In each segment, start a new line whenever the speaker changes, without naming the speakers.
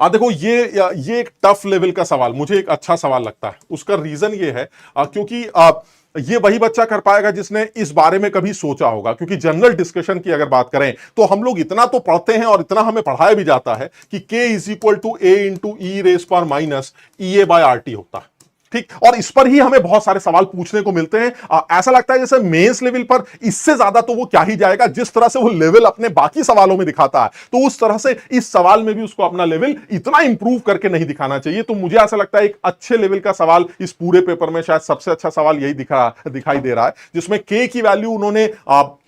देखो ये एक टफ लेवल का सवाल, मुझे एक अच्छा सवाल लगता है। उसका रीजन ये है क्योंकि ये वही बच्चा कर पाएगा जिसने इस बारे में कभी सोचा होगा, क्योंकि जनरल डिस्कशन की अगर बात करें तो हम लोग इतना तो पढ़ते हैं और इतना हमें पढ़ाया भी जाता है कि k is equal to A into E raise पर minus E A by R T होता है, ठीक। और इस पर ही हमें बहुत सारे सवाल पूछने को मिलते हैं। ऐसा लगता है जैसे मेंस लेवल पर इससे ज्यादा तो वो क्या ही जाएगा, जिस तरह से वो लेवल अपने बाकी सवालों में दिखाता है, तो उस तरह से इस सवाल में भी उसको अपना लेवल इतना इंप्रूव करके नहीं दिखाना चाहिए। तो मुझे ऐसा लगता है एक अच्छे लेवल का सवाल इस पूरे पेपर में शायद सबसे अच्छा सवाल यही दिखाई दे रहा है, जिसमें के की वैल्यू उन्होंने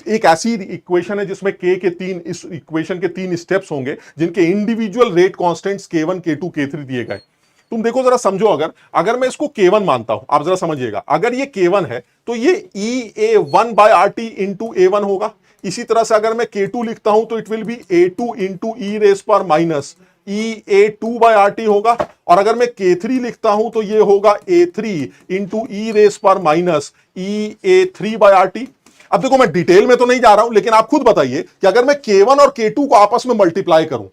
एक ऐसी इक्वेशन है जिसमें के इस इक्वेशन के 3 स्टेप्स होंगे जिनके individual rate constants k1 k2 k3 दिए गए। तुम देखो जरा समझो, अगर मैं इसको k1 मानता हूं, आप जरा समझिएगा, अगर ये k1 है तो ये EA1 bye RT into A1 होगा। इसी तरह से अगर मैं k2 लिखता हूं तो it will be A2 into E raise पर माइनस EA2 बाय RT होगा। और अगर मैं k3 लिखता हूं तो ये होगा A3 इंटू ई रेस पर माइनस EA3 बाय RT। अब देखो मैं डिटेल में तो नहीं जा रहा हूं, लेकिन आप खुद बताइए कि अगर मैं k1 और k2 को आपस में मल्टीप्लाई करूं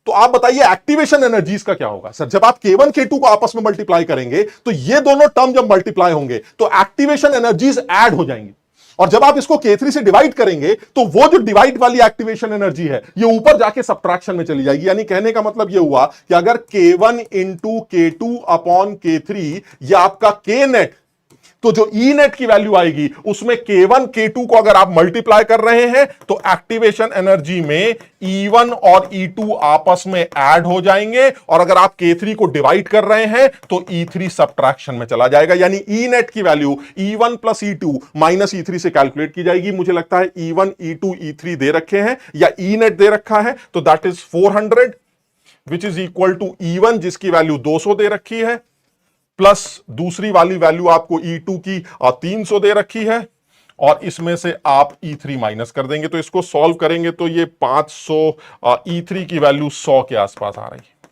तो आप बताइए एक्टिवेशन एनर्जीज का क्या होगा। सर जब आप k1 k2 को आपस में मल्टीप्लाई करेंगे तो ये दोनों टर्म जब मल्टीप्लाई होंगे तो एक्टिवेशन एनर्जीज ऐड हो जाएंगी, और जब आप इसको k3 से डिवाइड करेंगे तो वो जो डिवाइड वाली एक्टिवेशन एनर्जी है ये ऊपर जाके सब्ट्रैक्शन में चली जाएगी। यानी कहने का मतलब ये हुआ कि अगर k1 into k2 upon k3 ये आपका k नेट, तो जो ई नेट की वैल्यू आएगी उसमें k1 k2 को अगर आप मल्टीप्लाई कर रहे हैं तो एक्टिवेशन एनर्जी में E1 और E2 आपस में ऐड हो जाएंगे, और अगर आप k3 को डिवाइड कर रहे हैं तो E3 सब्ट्रैक्शन में चला जाएगा। यानी ई नेट की value E1 plus E2 minus E3 से कैलकुलेट की जाएगी। मुझे लगता है E1 E2 E3 दे रखे हैं या ई नेट दे रखा है, तो that is 400 which is equal to E1 जिसकी वैल्यू 200 दे रखी है, प्लस दूसरी वाली वैल्यू आपको E2 की 300 दे रखी है, और इसमें से आप E3 माइनस कर देंगे। तो इसको सॉल्व करेंगे तो ये 500, E3 की वैल्यू 100 के आसपास आ रही है।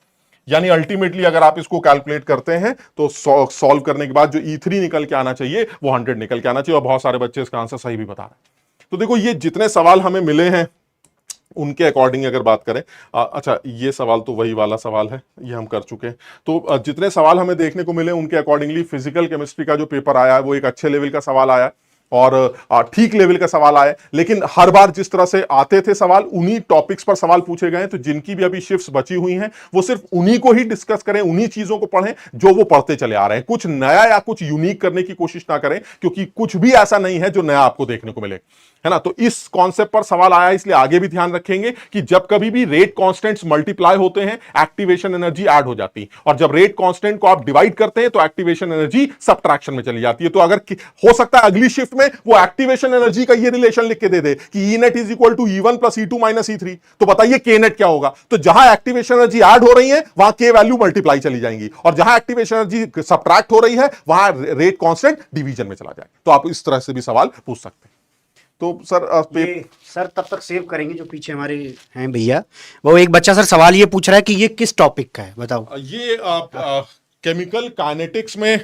यानी अल्टीमेटली अगर आप इसको कैलकुलेट करते हैं तो सॉल्व करने के बाद जो E3 निकल के आना चाहिए वो 100 निकल के आना चाहिए, और बहुत सारे बच्चे इसका आंसर सही भी बता रहे हैं। तो देखो ये जितने सवाल हमें मिले हैं उनके अकॉर्डिंग अगर बात करें, अच्छा ये सवाल तो वही वाला सवाल है, ये हम कर चुके हैं। तो जितने सवाल हमें देखने को मिले उनके अकॉर्डिंगली फिजिकल केमिस्ट्री का जो पेपर आया है वो एक अच्छे लेवल का सवाल आया और ठीक लेवल का सवाल आया। लेकिन हर बार जिस तरह से आते थे सवाल, उन्हीं टॉपिक्स पर सवाल पूछे गए। तो जिनकी भी अभी शिफ्ट्स बची हुई हैं वो सिर्फ उन्हीं को ही डिस्कस करें, उन्हीं चीजों को पढ़ें जो वो पढ़ते चले आ रहे हैं। कुछ नया या कुछ यूनिक करने की कोशिश ना करें, क्योंकि कुछ भी ऐसा नहीं है जो नया आपको देखने को मिले, है ना। तो इस कॉन्सेप्ट पर सवाल आया, इसलिए आगे भी ध्यान रखेंगे कि जब कभी भी रेट कांस्टेंट्स मल्टीप्लाई होते हैं एक्टिवेशन एनर्जी ऐड हो जाती है, और जब रेट कांस्टेंट को आप डिवाइड करते हैं तो एक्टिवेशन एनर्जी सब्ट्रैक्शन में चली जाती है। तो अगर हो सकता है अगली शिफ्ट में वो एक्टिवेशन एनर्जी का ये रिलेशन लिख के दे दे कि E net is equal to E1 plus E2 minus E3, तो बताइए के नेट क्या होगा। तो जहां एक्टिवेशन एनर्जी ऐड हो रही है वहां के वैल्यू मल्टीप्लाई चली जाएंगी, और जहां एक्टिवेशन एनर्जी सब्ट्रैक्ट हो रही है वहां रेट कांस्टेंट डिवीजन में चला जाए। तो आप इस तरह से भी सवाल पूछ सकते हैं। तो
सर तब तक सेव करेंगे जो पीछे हमारे हैं भैया। वो एक बच्चा सर सवाल ये पूछ रहा है कि ये किस टॉपिक का है, बताओ।
ये केमिकल काइनेटिक्स में,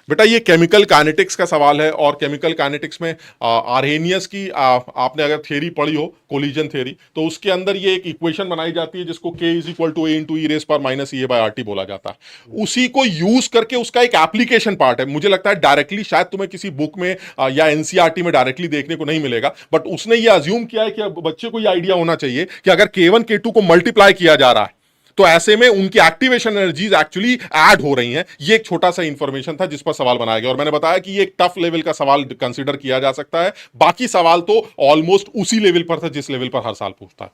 बेटा ये केमिकल काइनेटिक्स का सवाल है, और केमिकल काइनेटिक्स में आर्हेनियस की आपने अगर थ्योरी पढ़ी हो, कोलिजन थ्योरी, तो उसके अंदर ये एक इक्वेशन बनाई जाती है जिसको K is equal to A into E raise पर माइनस E बाय RT बोला जाता है। उसी को यूज करके उसका एक एप्लीकेशन पार्ट है। मुझे लगता है डायरेक्टली शायद तुम्हें किसी बुक में या NCERT में डायरेक्टली देखने को नहीं मिलेगा, बट उसने ये अज्यूम किया है कि बच्चे को ये आइडिया होना चाहिए कि अगर K1 K2 को मल्टीप्लाई किया जा रहा है तो ऐसे में उनकी एक्टिवेशन एनर्जीज एक्चुअली ऐड हो रही हैं। ये एक छोटा सा इंफॉर्मेशन था जिस पर सवाल बनाया गया, और मैंने बताया कि ये एक टफ लेवल का सवाल कंसीडर किया जा सकता है। बाकी सवाल तो ऑलमोस्ट उसी लेवल पर था जिस लेवल पर हर साल पूछता है।